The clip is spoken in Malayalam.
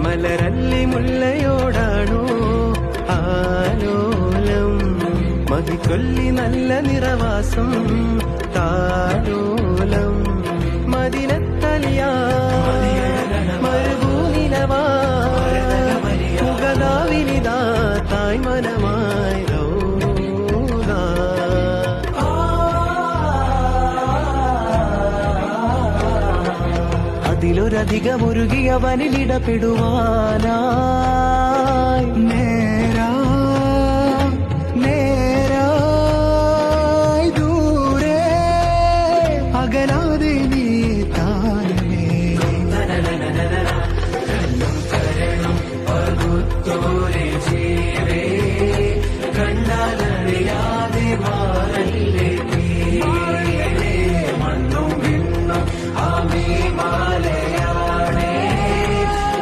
മലരല്ലി മുല്ലയോടാണോ ആലോലം മതിക്കൊല്ലി നല്ല നിറവാസം താലോലം മദിനത്തലിയാ മരുഭൂനിലവാ മുഖദാവിനിതാ തായ് മനമായി അതിലൊരധികമൊരുകിയവനിലിടപെടുവാനായി